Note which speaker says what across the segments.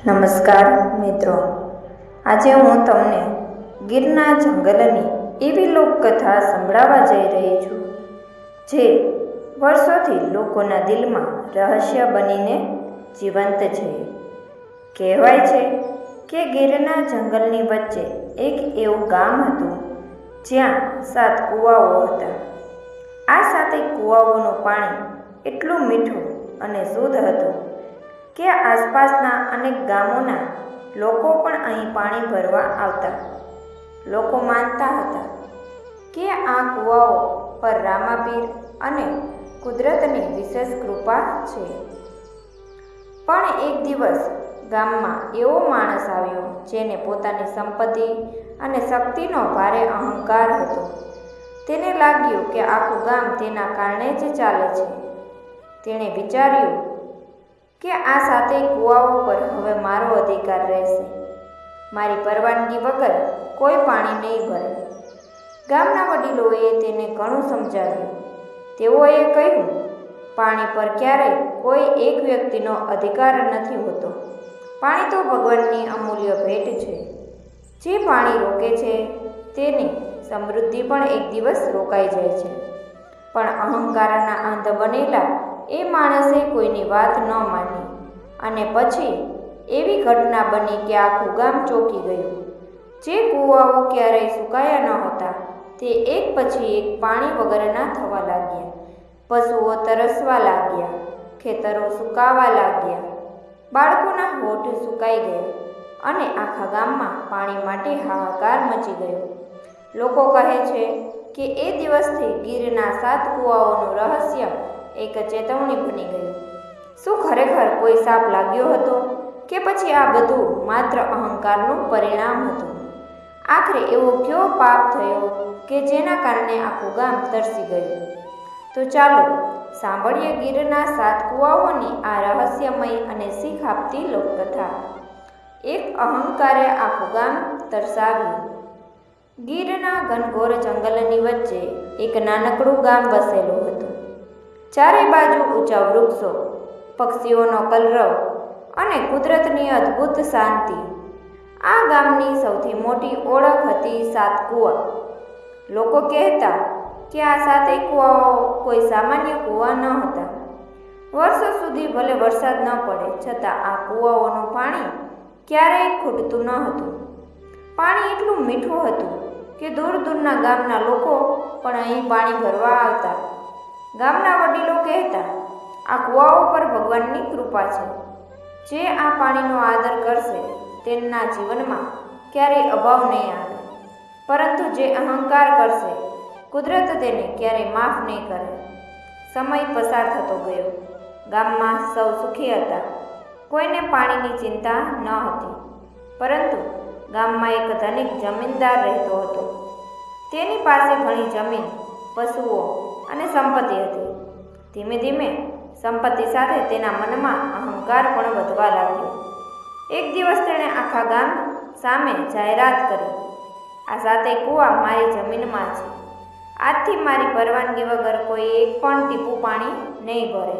Speaker 1: નમસ્કાર મિત્રો, આજે હું તમને ગીરના જંગલની એવી લોકકથા સંભળાવવા જઈ રહી છું જે વર્ષોથી લોકોના દિલમાં રહસ્ય બનીને જીવંત છે. કહેવાય છે કે ગીરના જંગલની વચ્ચે એક એવું ગામ હતું જ્યાં 7 કૂવાઓ હતા. આ 7 કૂવાઓનું પાણી એટલું મીઠું અને શુદ્ધ હતું કે આસપાસના અનેક ગામોના લોકો પણ અહીં પાણી ભરવા આવતા. લોકો માનતા હતા કે આ કૂવાઓ પર રામાપીર અને કુદરતની વિશેષ કૃપા છે. પણ એક દિવસ ગામમાં એવો માણસ આવ્યો જેને પોતાની સંપત્તિ અને શક્તિનો ભારે અહંકાર હતો. તેને લાગ્યું કે આખું ગામ તેના કારણે જ ચાલે છે. તેણે વિચાર્યું કે આ 7 કૂવાઓ પર હવે મારો અધિકાર રહેશે. મારી પરવાનગી વગર કોઈ પાણી નહીં ભરે. ગામના વડીલોએ તેને ઘણું સમજાવ્યું. તેઓએ કહ્યું, પાણી પર ક્યારેય કોઈ એક વ્યક્તિનો અધિકાર નથી હોતો. પાણી તો ભગવાનની અમૂલ્ય ભેટ છે. જે પાણી રોકે છે તેની સમૃદ્ધિ પણ એક દિવસ રોકાઈ જાય છે. પણ અહંકારના અંધ બનેલા એ માણસે કોઈની વાત ન માની અને પછી એવી ઘટના બની કે આખું ગામ ચોંકી ગયું. જે કૂવાઓ ક્યારેય સુકાયા ન હતા તે એક પછી એક પાણી વગરના થવા લાગ્યા. પશુઓ તરસવા લાગ્યા, ખેતરો સુકાવા લાગ્યા, બાળકોના હોઠ સુકાઈ ગયા અને આખા ગામમાં પાણી માટે હાહાકાર મચી ગયો. લોકો કહે છે કે એ દિવસથી ગીરના 7 કૂવાઓનું રહસ્ય એક ચેતવણી બની ગયું. શું ખરેખર કોઈ શાપ લાગ્યો હતો કે પછી આ બધું માત્ર અહંકારનું પરિણામ હતું? આખરે એવો કયો પાપ થયો કે જેના કારણે આખું ગામ તરસી ગયું? તો ચાલો સાંભળીએ ગીરના 7 કૂવાઓની આ રહસ્યમય અને શીખ આપતી લોકકથા. એક અહંકારે આખું ગામ તરસાવ્યું. ગીરના ઘનઘોર જંગલની વચ્ચે એક નાનકડું ગામ વસેલું હતું. ચારે બાજુ ઊંચા વૃક્ષો, પક્ષીઓનો કલરવ અને કુદરતની અદ્ભુત શાંતિ. આ ગામની સૌથી મોટી ઓળખ હતી 7 કૂવા. લોકો કહેતા કે આ 7 કૂવાઓ કોઈ સામાન્ય કૂવા ન હતા. વર્ષો સુધી ભલે વરસાદ ન પડે છતાં આ કૂવાઓનું પાણી ક્યારેય ખૂટતું ન હતું. પાણી એટલું મીઠું હતું કે દૂર દૂરના ગામના લોકો પણ અહીં પાણી ભરવા આવતા. ગામના વડીલો કહેતા, આ કૂવાઓ પર ભગવાનની કૃપા છે. જે આ પાણીનો આદર કરશે તેમના જીવનમાં ક્યારેય અભાવ નહીં આવે. પરંતુ જે અહંકાર કરશે કુદરત તેને ક્યારેય માફ નહીં કરે. સમય પસાર થતો ગયો. ગામમાં સૌ સુખી હતા. કોઈને પાણીની ચિંતા ન હતી. પરંતુ ગામમાં એક ધનિક જમીનદાર રહેતો હતો. તેની પાસે ઘણી જમીન, પશુઓ અને સંપત્તિ હતી. ધીમે ધીમે સંપત્તિ સાથે તેના મનમાં અહંકાર પણ વધવા લાગ્યો. એક દિવસ તેણે આખા ગામ સામે જાહેરાત કરી, આ 7 કૂવા મારી જમીનમાં છે. આજથી મારી પરવાનગી વગર કોઈ એક પણ ટીપું પાણી નહીં ભરે.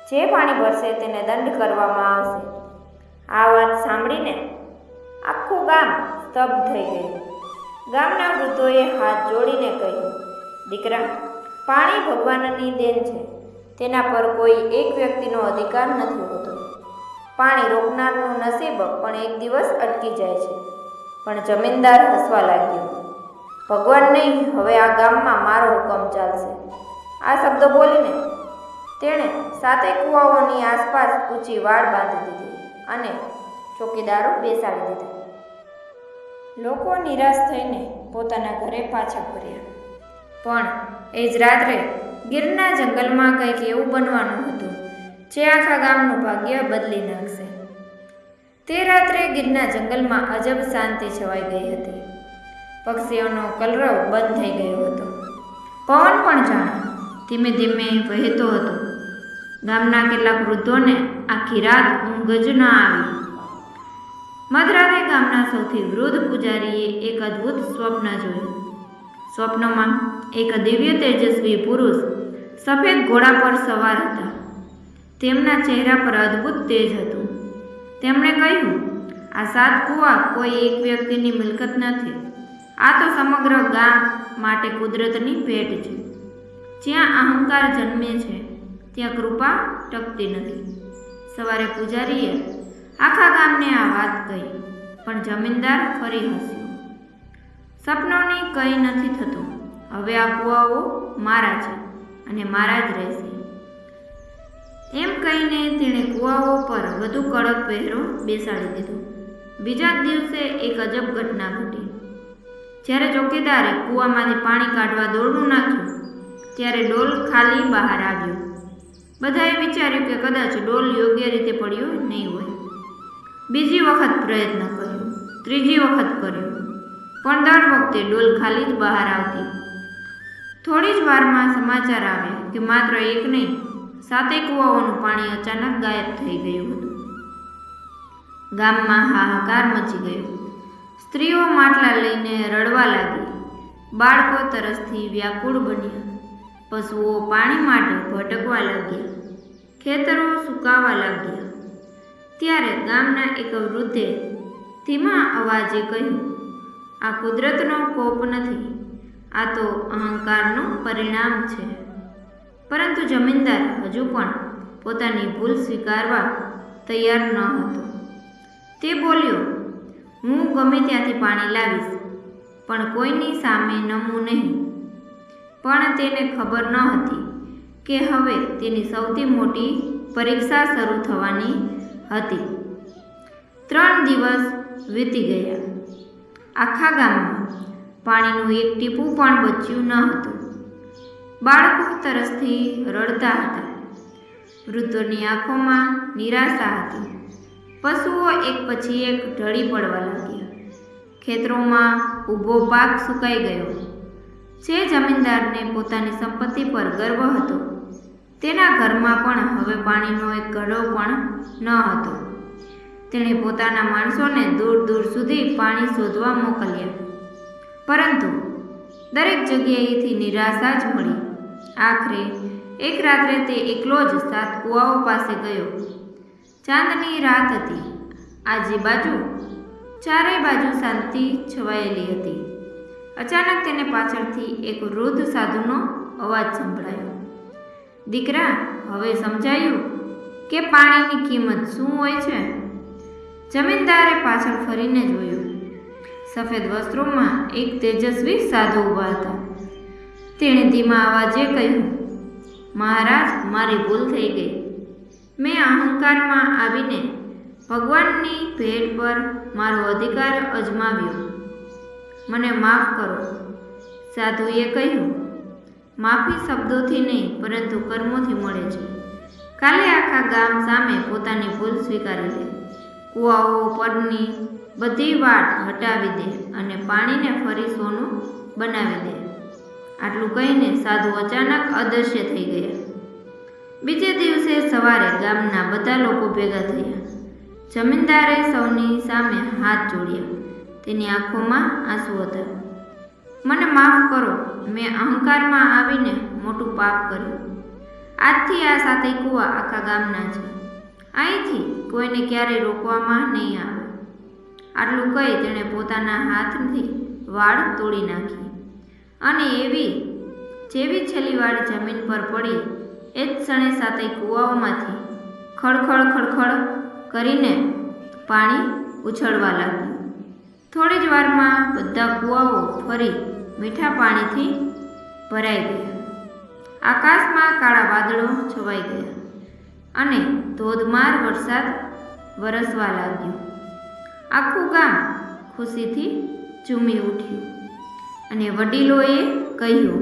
Speaker 1: જે પાણી ભરશે તેને દંડ કરવામાં આવશે. આ વાત સાંભળીને આખું ગામ સ્તબ્ધ થઈ ગયું. ગામના વૃદ્ધોએ હાથ જોડીને કહ્યું, દીકરા, પાણી ભગવાનની દેન છે. તેના પર કોઈ એક વ્યક્તિનો અધિકાર નથી હોતો. પાણી રોકનારનું નસીબ પણ એક દિવસ અટકી જાય છે. પણ જમીનદાર હસવા લાગ્યો. ભગવાન નહીં, હવે આ ગામમાં મારો હુકમ ચાલશે. આ શબ્દો બોલીને તેણે 7 કૂવાઓની આસપાસ ઊંચી વાડ બાંધી દીધી અને ચોકીદારો બેસાડી દીધા. લોકો નિરાશ થઈને પોતાના ઘરે પાછા ફર્યા. પણ એ જ રાત્રે ગીરના જંગલમાં કંઈક એવું બનવાનું હતું જે આખા ગામનું ભાગ્ય બદલી નાખશે. તે રાત્રે ગીરના જંગલમાં અજબ શાંતિ છવાઈ ગઈ હતી. પક્ષીઓનો કલરવ બંધ થઈ ગયો હતો. પવન પણ જાણે ધીમે ધીમે વહેતો હતો. ગામના કેટલાક વૃદ્ધોને આખી રાત ઊંઘ જ ન આવી. મધરાતે ગામના સૌથી વૃદ્ધ પૂજારીએ એક અદ્ભુત સ્વપ્ન જોયું. સ્વપ્નમાં એક દિવ્ય તેજસ્વી પુરુષ સફેદ ઘોડા પર સવાર હતા. તેમના ચહેરા પર અદ્ભુત તેજ હતું. તેમણે કહ્યું, આ 7 કૂવા કોઈ એક વ્યક્તિની મિલકત નથી. આ તો સમગ્ર ગામ માટે કુદરતની ભેટ છે. જ્યાં અહંકાર જન્મે છે ત્યાં કૃપા ટકતી નથી. સવારે પૂજારીએ આખા ગામને આ વાત કહી, પણ જમીનદાર ફરી હસ્યો. સપનોની કંઈ નથી થતું. હવે આ કૂવાઓ મારા છે અને મારા જ રહેશે. એમ કહીને તેણે કૂવાઓ પર વધુ કડક પહેરો બેસાડી દીધો. બીજા જ દિવસે એક અજબ ઘટના ઘટી. જ્યારે ચોકીદારે કૂવામાંથી પાણી કાઢવા દોરડું નાખ્યું ત્યારે ડોલ ખાલી બહાર આવ્યો. બધાએ વિચાર્યું કે કદાચ ડોલ યોગ્ય રીતે પડ્યો નહીં હોય. બીજી વખત પ્રયત્ન કર્યો, ત્રીજી વખત કર્યો, પણ દર વખતે ડોલ ખાલી જ બહાર આવતી. થોડી જ વારમાં સમાચાર આવ્યા કે માત્ર એક નહીં, 7 કૂવાઓનું પાણી અચાનક ગાયબ થઈ ગયું હતું. ગામમાં હાહાકાર મચી ગયો. સ્ત્રીઓ માટલા લઈને રડવા લાગી. બાળકો તરસથી વ્યાકુળ બન્યા. પશુઓ પાણી માટે ભટકવા લાગ્યા. ખેતરો સુકાવા લાગ્યા. ત્યારે ગામના એક વૃદ્ધે ધીમા અવાજે કહ્યું, આ કુદરતનો કોપ નથી, આ તો અહંકારનું પરિણામ છે. પરંતુ જમીનદાર હજુ પણ પોતાની ભૂલ સ્વીકારવા તૈયાર ન હતો. તે બોલ્યો, હું ગમે ત્યાંથી પાણી લાવીશ, પણ કોઈની સામે નમવું નહીં. પણ તેને ખબર ન હતી કે હવે તેની સૌથી મોટી પરીક્ષા શરૂ થવાની હતી. 3 દિવસ વીતી ગયા. આખા ગામમાં પાણીનું એક ટીપું પણ બચ્યું ન હતું. બાળકો તરસથી રડતા હતા. વૃદ્ધોની આંખોમાં નિરાશા હતી. પશુઓ એક પછી એક ઢળી પડવા લાગ્યા. ખેતરોમાં ઊભો પાક સુકાઈ ગયો. જે જમીનદારને પોતાની સંપત્તિ પર ગર્વ હતો, તેના ઘરમાં પણ હવે પાણીનો એક ઘડો પણ ન હતો. તેણે પોતાના માણસોને દૂર દૂર સુધી પાણી શોધવા મોકલ્યા, પરંતુ દરેક જગ્યાએથી નિરાશા જ મળી. આખરે એક રાત્રે તે એકલો જ 7 કૂવાઓ પાસે ગયો. ચાંદની રાત હતી. આજુબાજુ ચારે બાજુ શાંતિ છવાયેલી હતી. અચાનક તેને પાછળથી એક વૃદ્ધ સાધુનો અવાજ સંભળાયો. દીકરા, હવે સમજાયું કે પાણીની કિંમત શું હોય છે? જમીનદારે પાછળ ફરીને જોયું. સફેદ વસ્ત્રોમાં એક તેજસ્વી સાધુ ઊભા હતા. તેણે ધીમા અવાજે કહ્યું, મહારાજ, મારી ભૂલ થઈ ગઈ. મેં અહંકારમાં આવીને ભગવાનની ભેટ પર મારો અધિકાર અજમાવ્યો. મને માફ કરો. સાધુએ કહ્યું, માફી શબ્દોથી નહીં પરંતુ કર્મોથી મળે છે. કાલે આખા ગામ સામે પોતાની ભૂલ સ્વીકારી લે. કૂવાઓ પરની બધી વાટ હટાવી દે અને પાણીને ફરી સોનું બનાવી દે. આટલું કહીને સાધુ અચાનક અદૃશ્ય થઈ ગયા. બીજે દિવસે સવારે ગામના બધા લોકો ભેગા થયા. જમીનદારે સૌની સામે હાથ જોડ્યા. તેની આંખોમાં આંસુ હતા. મને માફ કરો, મેં અહંકારમાં આવીને મોટું પાપ કર્યું. આજથી આ 7 કૂવા આખા ગામના છે. અહીંથી કોઈને ક્યારેય રોકવામાં નહીં આવે. આટલું કહી તેણે પોતાના હાથથી વાડ તોડી નાખી અને જેવી છેલ્લી વાડ જમીન પર પડી એ જ ક્ષણે 7 કૂવાઓમાંથી ખડખડ ખડખડ કરીને પાણી ઉછળવા લાગ્યું. થોડી જ વારમાં બધા કૂવાઓ ફરી મીઠા પાણીથી ભરાઈ ગયા. આકાશમાં કાળા વાદળો છવાઈ ગયા અને ધોધમાર વરસાદ વરસવા લાગ્યો. આખું ગામ ખુશીથી ઝૂમી ઉઠ્યું અને વડીલોએ કહ્યું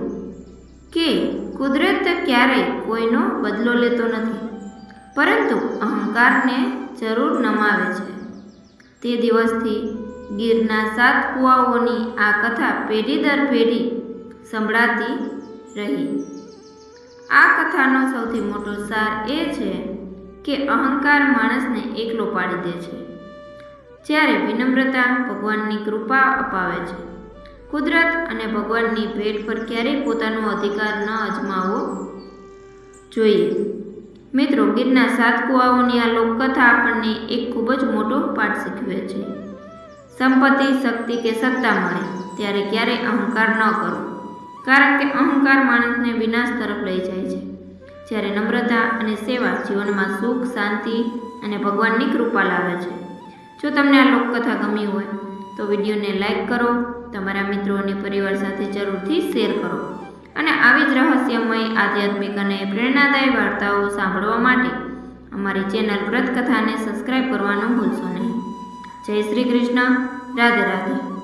Speaker 1: કે કુદરત ક્યારેય કોઈનો બદલો લેતો નથી, પરંતુ અહંકારને જરૂર નમાવે છે. તે દિવસથી ગીરના 7 કૂવાઓની આ કથા પેઢી દર પેઢી સંભળાતી રહી. આ કથાનો સૌથી મોટો સાર એ છે કે અહંકાર માણસને એકલો પાડી દે છે, જ્યારે વિનમ્રતા ભગવાનની કૃપા અપાવે છે. કુદરત અને ભગવાનની ભેટ પર ક્યારેય પોતાનો અધિકાર ન અજમાવવો જોઈએ. મિત્રો, ગીરના 7 કુવાઓની આ લોકકથા આપણને એક ખૂબ જ મોટો પાઠ શીખવે છે. સંપત્તિ, શક્તિ કે સત્તા મળે ત્યારે ક્યારેય અહંકાર ન કરો, કારણ કે અહંકાર માણસને વિનાશ તરફ લઈ જાય છે. જ્યારે નમ્રતા અને સેવા જીવનમાં સુખ, શાંતિ અને ભગવાનની કૃપા લાવે છે. જો તમને આ લોકકથા ગમી હોય તો વિડીયોને લાઈક કરો, તમારા મિત્રો અને પરિવાર સાથે જરૂરથી શેર કરો અને આવી જ રહસ્યમય, આધ્યાત્મિક અને પ્રેરણાદાયી વાર્તાઓ સાંભળવા માટે અમારી ચેનલ વ્રત કથાને સબસ્ક્રાઈબ કરવાનું ભૂલશો નહીં. જય શ્રી કૃષ્ણ. રાધે રાધે.